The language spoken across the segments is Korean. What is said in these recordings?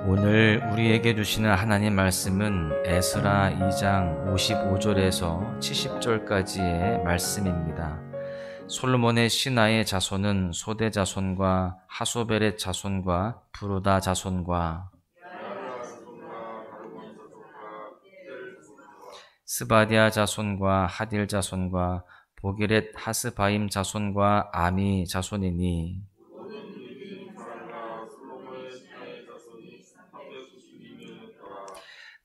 오늘 우리에게 주시는 하나님 말씀은 에스라 2장 55절에서 70절까지의 말씀입니다. 솔로몬의 신하의 자손은 소대 자손과 하소벨의 자손과 부르다 자손과 스바디아 자손과 하딜 자손과 보게렛 하스바임 자손과 아미 자손이니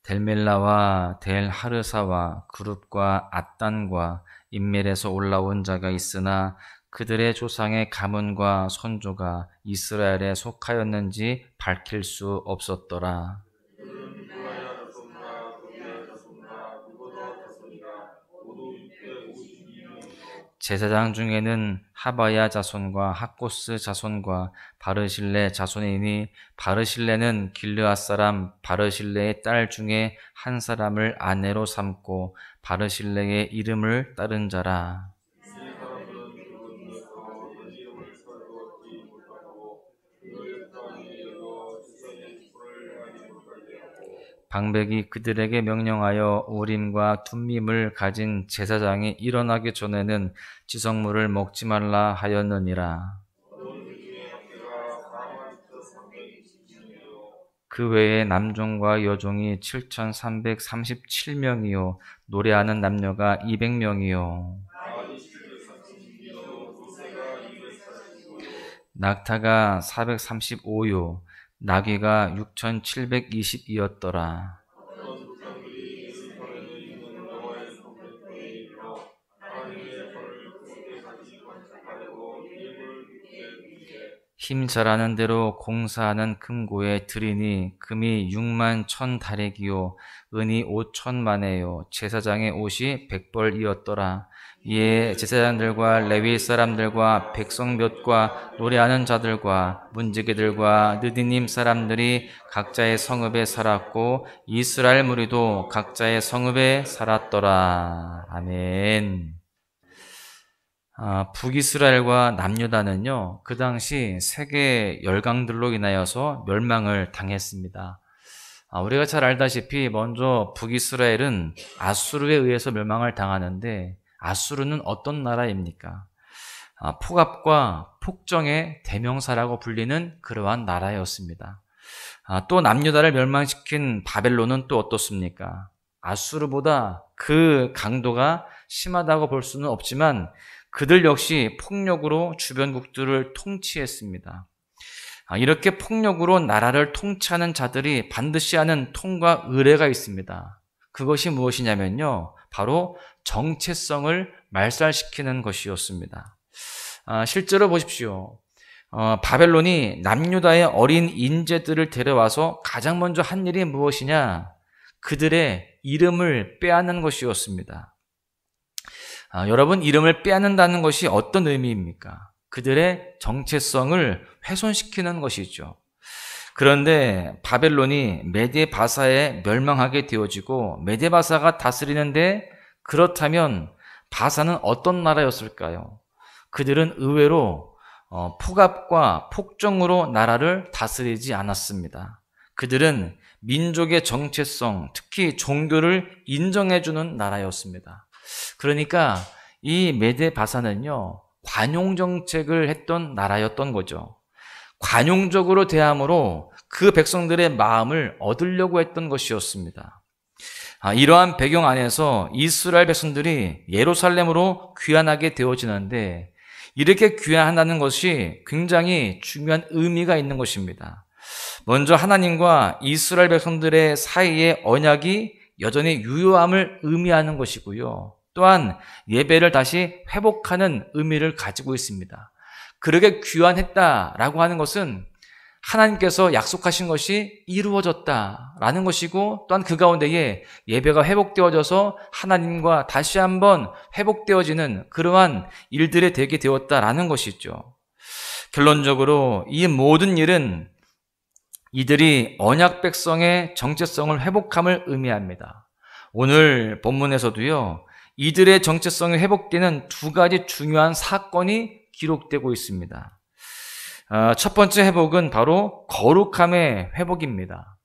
델멜라와 델 하르사와 그룹과 앗단과 인멜에서 올라온 자가 있으나 그들의 조상의 가문과 선조가 이스라엘에 속하였는지 밝힐 수 없었더라. 제사장 중에는 하바야 자손과 학고스 자손과 바르실레 자손이니 바르실레는 길르앗 사람 바르실레의 딸 중에 한 사람을 아내로 삼고 바르실레의 이름을 따른 자라. 방백이 그들에게 명령하여 우림과 툼밈을 가진 제사장이 일어나기 전에는 지성물을 먹지 말라 하였느니라. 그 외에 남종과 여종이 7,337명이요 노래하는 남녀가 200명이요 낙타가 435요 나귀가 6,720이었더라. 힘 잘하는 대로 공사하는 금고에 들이니 금이 6만 1,000다래기요 은이 5,000만에요 제사장의 옷이 100벌이었더라. 이에 제사장들과 레위 사람들과 백성 몇과 노래하는 자들과 문지기들과 느디님 사람들이 각자의 성읍에 살았고 이스라엘 무리도 각자의 성읍에 살았더라. 아멘. 북이스라엘과 남유다는요, 그 당시 세계 열강들로 인하여서 멸망을 당했습니다. 우리가 잘 알다시피 먼저 북이스라엘은 아수르에 의해서 멸망을 당하는데 아수르는 어떤 나라입니까? 폭압과 폭정의 대명사라고 불리는 그러한 나라였습니다. 또 남유다를 멸망시킨 바벨론은 또 어떻습니까? 아수르보다 그 강도가 심하다고 볼 수는 없지만 그들 역시 폭력으로 주변국들을 통치했습니다. 이렇게 폭력으로 나라를 통치하는 자들이 반드시 하는 통과 의례가 있습니다. 그것이 무엇이냐면요, 바로 정체성을 말살시키는 것이었습니다. 실제로 보십시오. 바벨론이 남유다의 어린 인재들을 데려와서 가장 먼저 한 일이 무엇이냐? 그들의 이름을 빼앗는 것이었습니다. 여러분, 이름을 빼앗는다는 것이 어떤 의미입니까? 그들의 정체성을 훼손시키는 것이죠. 그런데 바벨론이 메데바사에 멸망하게 되어지고 메데바사가 다스리는데, 그렇다면 바사는 어떤 나라였을까요? 그들은 의외로 폭압과 폭정으로 나라를 다스리지 않았습니다. 그들은 민족의 정체성, 특히 종교를 인정해주는 나라였습니다. 그러니까 이 메데바사는요, 관용정책을 했던 나라였던 거죠. 관용적으로 대함으로 그 백성들의 마음을 얻으려고 했던 것이었습니다. 이러한 배경 안에서 이스라엘 백성들이 예루살렘으로 귀환하게 되어지는데, 이렇게 귀환한다는 것이 굉장히 중요한 의미가 있는 것입니다. 먼저 하나님과 이스라엘 백성들의 사이의 언약이 여전히 유효함을 의미하는 것이고요. 또한 예배를 다시 회복하는 의미를 가지고 있습니다. 그렇게 귀환했다라고 하는 것은 하나님께서 약속하신 것이 이루어졌다라는 것이고, 또한 그 가운데에 예배가 회복되어져서 하나님과 다시 한번 회복되어지는 그러한 일들이 되게 되었다라는 것이죠. 결론적으로 이 모든 일은 이들이 언약 백성의 정체성을 회복함을 의미합니다. 오늘 본문에서도요, 이들의 정체성이 회복되는 두 가지 중요한 사건이 기록되고 있습니다. 첫 번째 회복은 바로 거룩함의 회복입니다.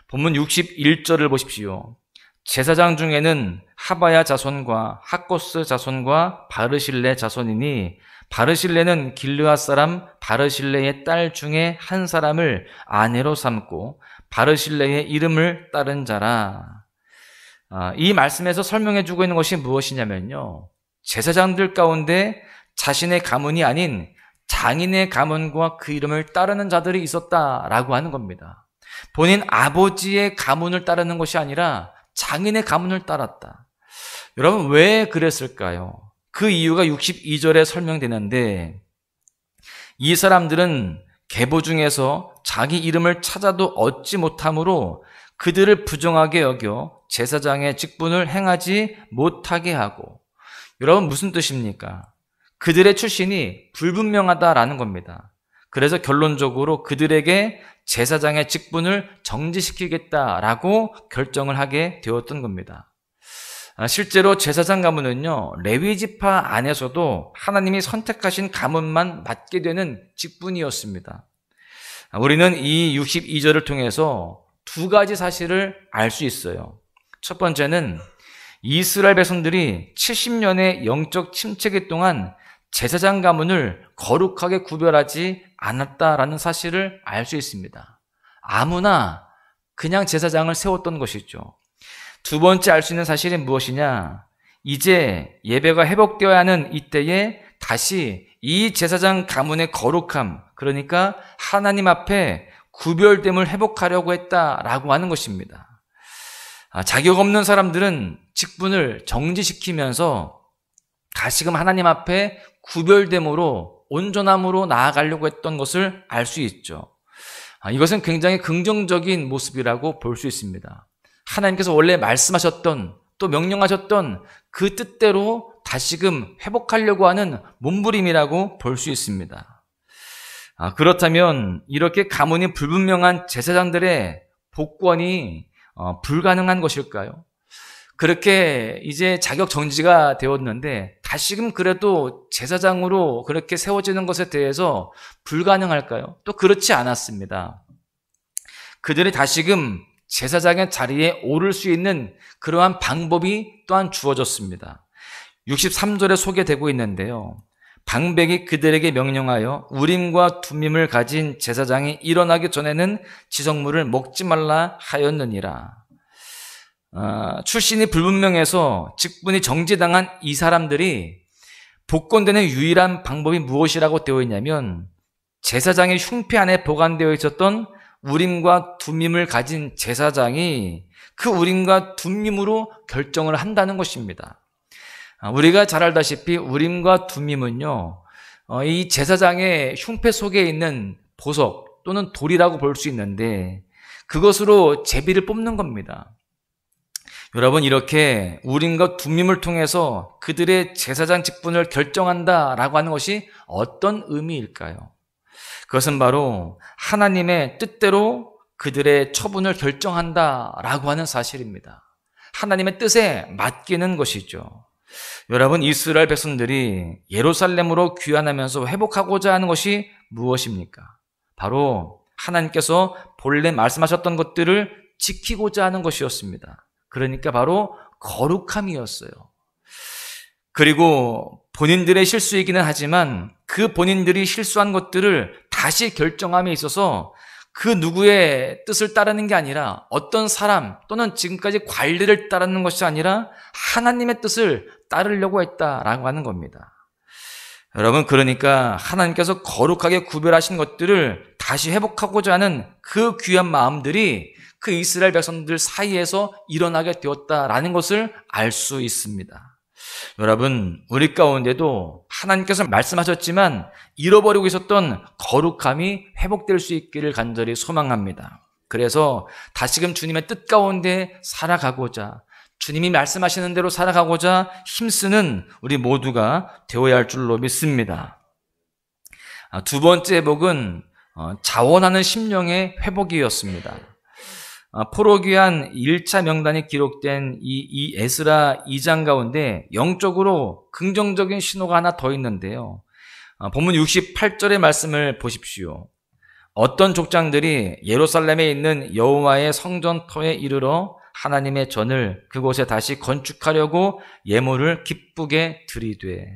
본문 61절을 보십시오. 제사장 중에는 하바야 자손과 학고스 자손과 바르실레 자손이니 바르실레는 길르앗 사람 바르실레의 딸 중에 한 사람을 아내로 삼고 바르실레의 이름을 따른 자라. 이 말씀에서 설명해 주고 있는 것이 무엇이냐면요, 제사장들 가운데 자신의 가문이 아닌 장인의 가문과 그 이름을 따르는 자들이 있었다라고 하는 겁니다. 본인 아버지의 가문을 따르는 것이 아니라 장인의 가문을 따랐다. 여러분, 왜 그랬을까요? 그 이유가 62절에 설명되는데, 이 사람들은 계보 중에서 자기 이름을 찾아도 얻지 못하므로 그들을 부정하게 여겨 제사장의 직분을 행하지 못하게 하고, 여러분 무슨 뜻입니까? 그들의 출신이 불분명하다라는 겁니다. 그래서 결론적으로 그들에게 제사장의 직분을 정지시키겠다라고 결정을 하게 되었던 겁니다. 실제로 제사장 가문은요, 레위 지파 안에서도 하나님이 선택하신 가문만 맡게 되는 직분이었습니다. 우리는 이 62절을 통해서 두 가지 사실을 알 수 있어요. 첫 번째는 이스라엘 백성들이 70년의 영적 침체기 동안 제사장 가문을 거룩하게 구별하지 않았다라는 사실을 알 수 있습니다. 아무나 그냥 제사장을 세웠던 것이죠. 두 번째 알 수 있는 사실이 무엇이냐? 이제 예배가 회복되어야 하는 이때에 다시 이 제사장 가문의 거룩함, 그러니까 하나님 앞에 구별됨을 회복하려고 했다라고 하는 것입니다. 자격 없는 사람들은 직분을 정지시키면서 다시금 하나님 앞에 구별됨으로 온전함으로 나아가려고 했던 것을 알 수 있죠. 이것은 굉장히 긍정적인 모습이라고 볼 수 있습니다. 하나님께서 원래 말씀하셨던, 또 명령하셨던 그 뜻대로 다시금 회복하려고 하는 몸부림이라고 볼 수 있습니다. 그렇다면 이렇게 가문이 불분명한 제사장들의 복권이 불가능한 것일까요? 그렇게 이제 자격 정지가 되었는데 다시금 그래도 제사장으로 그렇게 세워지는 것에 대해서 불가능할까요? 또 그렇지 않았습니다. 그들이 다시금 제사장의 자리에 오를 수 있는 그러한 방법이 또한 주어졌습니다. 63절에 소개되고 있는데요, 방백이 그들에게 명령하여 우림과 둠밈을 가진 제사장이 일어나기 전에는 지성물을 먹지 말라 하였느니라. 출신이 불분명해서 직분이 정지당한 이 사람들이 복권되는 유일한 방법이 무엇이라고 되어 있냐면, 제사장의 흉패 안에 보관되어 있었던 우림과 둠밈을 가진 제사장이 그 우림과 둠밈으로 결정을 한다는 것입니다. 우리가 잘 알다시피 우림과 둠밈은요, 이 제사장의 흉패 속에 있는 보석 또는 돌이라고 볼 수 있는데 그것으로 제비를 뽑는 겁니다. 여러분, 이렇게 우림과 둠밈을 통해서 그들의 제사장 직분을 결정한다라고 하는 것이 어떤 의미일까요? 그것은 바로 하나님의 뜻대로 그들의 처분을 결정한다라고 하는 사실입니다. 하나님의 뜻에 맡기는 것이죠. 여러분, 이스라엘 백성들이 예루살렘으로 귀환하면서 회복하고자 하는 것이 무엇입니까? 바로 하나님께서 본래 말씀하셨던 것들을 지키고자 하는 것이었습니다. 그러니까 바로 거룩함이었어요. 그리고 본인들의 실수이기는 하지만 그 본인들이 실수한 것들을 다시 결정함에 있어서 그 누구의 뜻을 따르는 게 아니라, 어떤 사람 또는 지금까지 관리를 따르는 것이 아니라 하나님의 뜻을 따르려고 했다라고 하는 겁니다. 여러분, 그러니까 하나님께서 거룩하게 구별하신 것들을 다시 회복하고자 하는 그 귀한 마음들이 그 이스라엘 백성들 사이에서 일어나게 되었다라는 것을 알 수 있습니다. 여러분, 우리 가운데도 하나님께서 말씀하셨지만 잃어버리고 있었던 거룩함이 회복될 수 있기를 간절히 소망합니다. 그래서 다시금 주님의 뜻 가운데 살아가고자, 주님이 말씀하시는 대로 살아가고자 힘쓰는 우리 모두가 되어야 할 줄로 믿습니다. 두 번째 회복은 자원하는 심령의 회복이었습니다. 포로귀환 1차 명단이 기록된 이 에스라 2장 가운데 영적으로 긍정적인 신호가 하나 더 있는데요. 본문 68절의 말씀을 보십시오. 어떤 족장들이 예루살렘에 있는 여호와의 성전터에 이르러 하나님의 전을 그곳에 다시 건축하려고 예물을 기쁘게 드리되,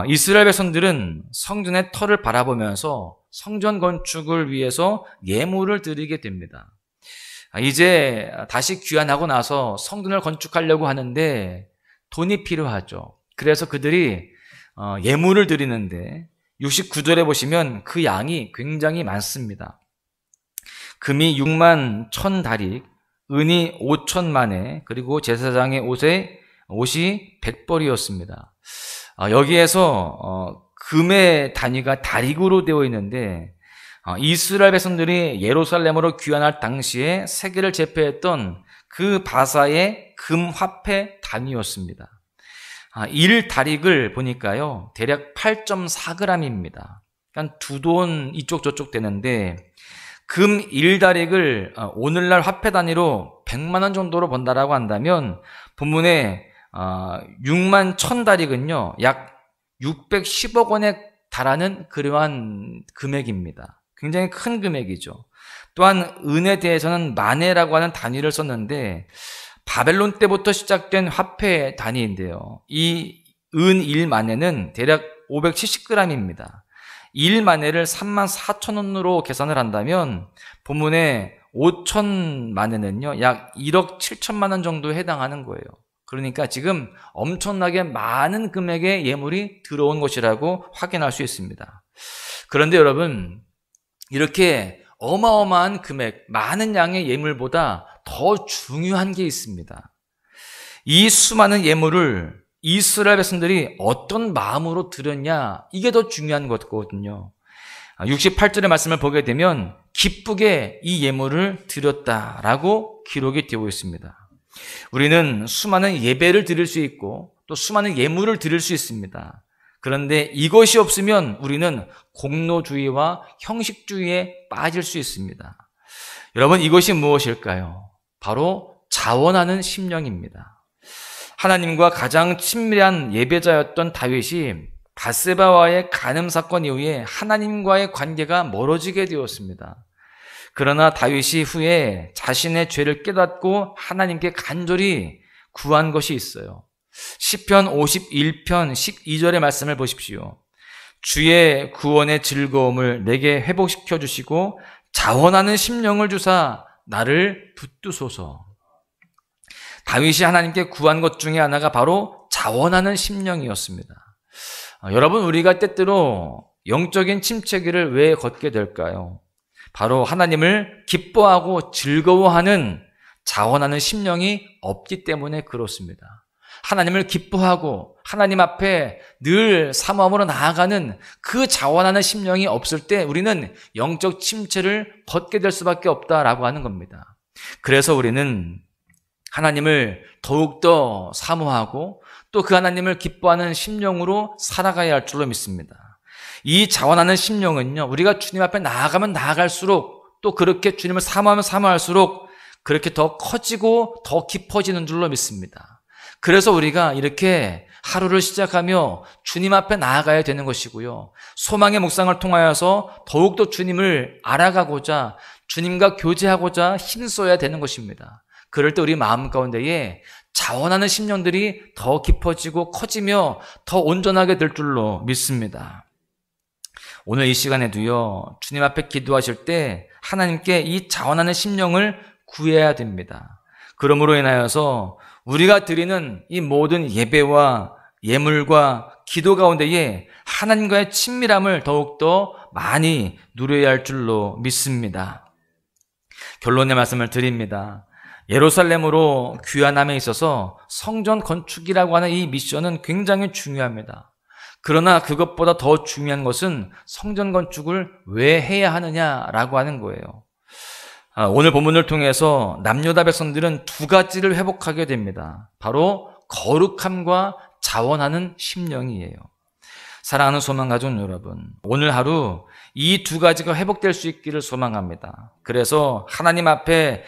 이스라엘 백성들은 성전의 터를 바라보면서 성전 건축을 위해서 예물을 드리게 됩니다. 이제 다시 귀환하고 나서 성전을 건축하려고 하는데 돈이 필요하죠. 그래서 그들이 예물을 드리는데 69절에 보시면 그 양이 굉장히 많습니다. 금이 6만 1,000다릭, 은이 5천만에, 그리고 제사장의 옷이 100벌이었습니다. 여기에서 금의 단위가 다릭으로 되어 있는데, 이스라엘 백성들이 예루살렘으로 귀환할 당시에 세계를 제패했던 그 바사의 금 화폐 단위였습니다. 1다릭을 보니까요, 대략 8.4g입니다. 그러니까 두 돈 이쪽 저쪽 되는데, 금 1다릭을 오늘날 화폐 단위로 100만 원 정도로 번다라고 한다면, 본문에 6만 1,000다릭은요, 약 610억 원에 달하는 그러한 금액입니다. 굉장히 큰 금액이죠. 또한 은에 대해서는 마네라고 하는 단위를 썼는데, 바벨론 때부터 시작된 화폐 단위인데요. 이 은 1마네는 대략 570g입니다. 1마네를 34,000원으로 계산을 한다면 본문에 5,000마네는요, 약 1억 7천만 원 정도에 해당하는 거예요. 그러니까 지금 엄청나게 많은 금액의 예물이 들어온 것이라고 확인할 수 있습니다. 그런데 여러분, 이렇게 어마어마한 금액, 많은 양의 예물보다 더 중요한 게 있습니다. 이 수많은 예물을 이스라엘 백성들이 어떤 마음으로 드렸냐, 이게 더 중요한 거거든요. 68절의 말씀을 보게 되면 기쁘게 이 예물을 드렸다라고 기록이 되어 있습니다. 우리는 수많은 예배를 드릴 수 있고 또 수많은 예물을 드릴 수 있습니다. 그런데 이것이 없으면 우리는 공로주의와 형식주의에 빠질 수 있습니다. 여러분, 이것이 무엇일까요? 바로 자원하는 심령입니다. 하나님과 가장 친밀한 예배자였던 다윗이 밧세바와의 간음 사건 이후에 하나님과의 관계가 멀어지게 되었습니다. 그러나 다윗이 후에 자신의 죄를 깨닫고 하나님께 간절히 구한 것이 있어요. 시편 51편 12절의 말씀을 보십시오. 주의 구원의 즐거움을 내게 회복시켜 주시고 자원하는 심령을 주사 나를 붙드소서. 다윗이 하나님께 구한 것 중에 하나가 바로 자원하는 심령이었습니다. 여러분, 우리가 때때로 영적인 침체기를 왜 걷게 될까요? 바로 하나님을 기뻐하고 즐거워하는 자원하는 심령이 없기 때문에 그렇습니다. 하나님을 기뻐하고 하나님 앞에 늘 사모함으로 나아가는 그 자원하는 심령이 없을 때 우리는 영적 침체를 걷게 될 수밖에 없다라고 하는 겁니다. 그래서 우리는 하나님을 더욱더 사모하고 또 그 하나님을 기뻐하는 심령으로 살아가야 할 줄로 믿습니다. 이 자원하는 심령은요, 우리가 주님 앞에 나아가면 나아갈수록 또 그렇게 주님을 사모하면 사모할수록 그렇게 더 커지고 더 깊어지는 줄로 믿습니다. 그래서 우리가 이렇게 하루를 시작하며 주님 앞에 나아가야 되는 것이고요. 소망의 묵상을 통하여서 더욱더 주님을 알아가고자 주님과 교제하고자 힘써야 되는 것입니다. 그럴 때 우리 마음 가운데에 자원하는 심령들이 더 깊어지고 커지며 더 온전하게 될 줄로 믿습니다. 오늘 이 시간에도요, 주님 앞에 기도하실 때 하나님께 이 자원하는 심령을 구해야 됩니다. 그러므로 인하여서 우리가 드리는 이 모든 예배와 예물과 기도 가운데에 하나님과의 친밀함을 더욱더 많이 누려야 할 줄로 믿습니다. 결론의 말씀을 드립니다. 예루살렘으로 귀환함에 있어서 성전 건축이라고 하는 이 미션은 굉장히 중요합니다. 그러나 그것보다 더 중요한 것은 성전 건축을 왜 해야 하느냐라고 하는 거예요. 오늘 본문을 통해서 남유다 백성들은 두 가지를 회복하게 됩니다. 바로 거룩함과 자원하는 심령이에요. 사랑하는 소망가족 여러분, 오늘 하루 이 두 가지가 회복될 수 있기를 소망합니다. 그래서 하나님 앞에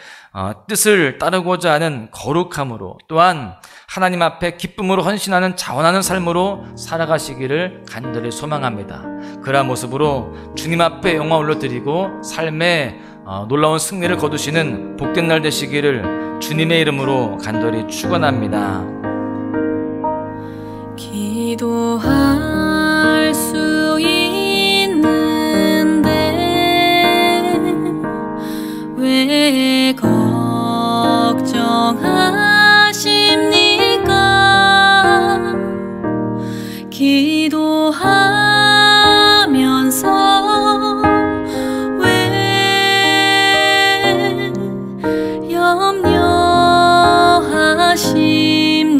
뜻을 따르고자 하는 거룩함으로, 또한 하나님 앞에 기쁨으로 헌신하는 자원하는 삶으로 살아가시기를 간절히 소망합니다. 그러한 모습으로 주님 앞에 영광 올려드리고 삶의 놀라운 승리를 거두시는 복된 날 되시기를 주님의 이름으로 간절히 축원합니다. 기도할 수 있는데 왜 걱정하십니까? 기도하면서 왜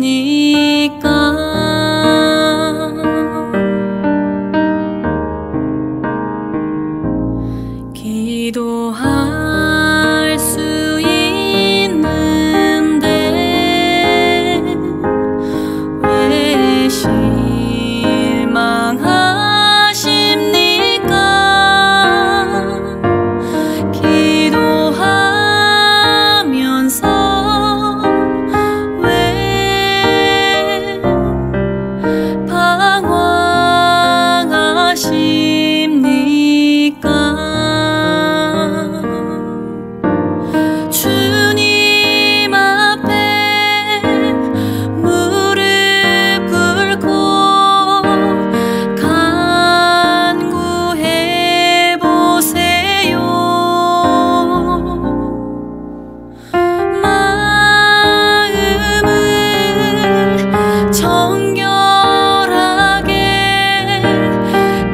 염려하십니까? 기도할 수 있는데 왜 실망하십니까? 기도하면서 왜 방황하십니까? 주님 앞에 무릎 꿇고 간구해 보세요. 마음을 정결하게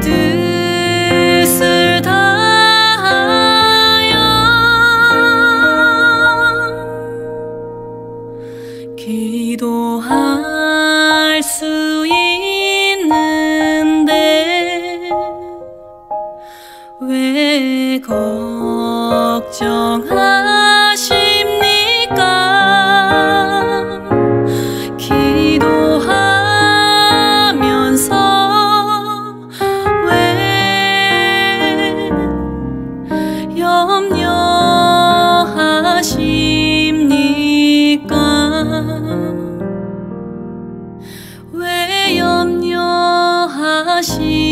뜻을 다하여 기도할 수 있는데 왜 걱정하십니까? 기도하면서 왜 염려하십니까? 왜 염려하십니까?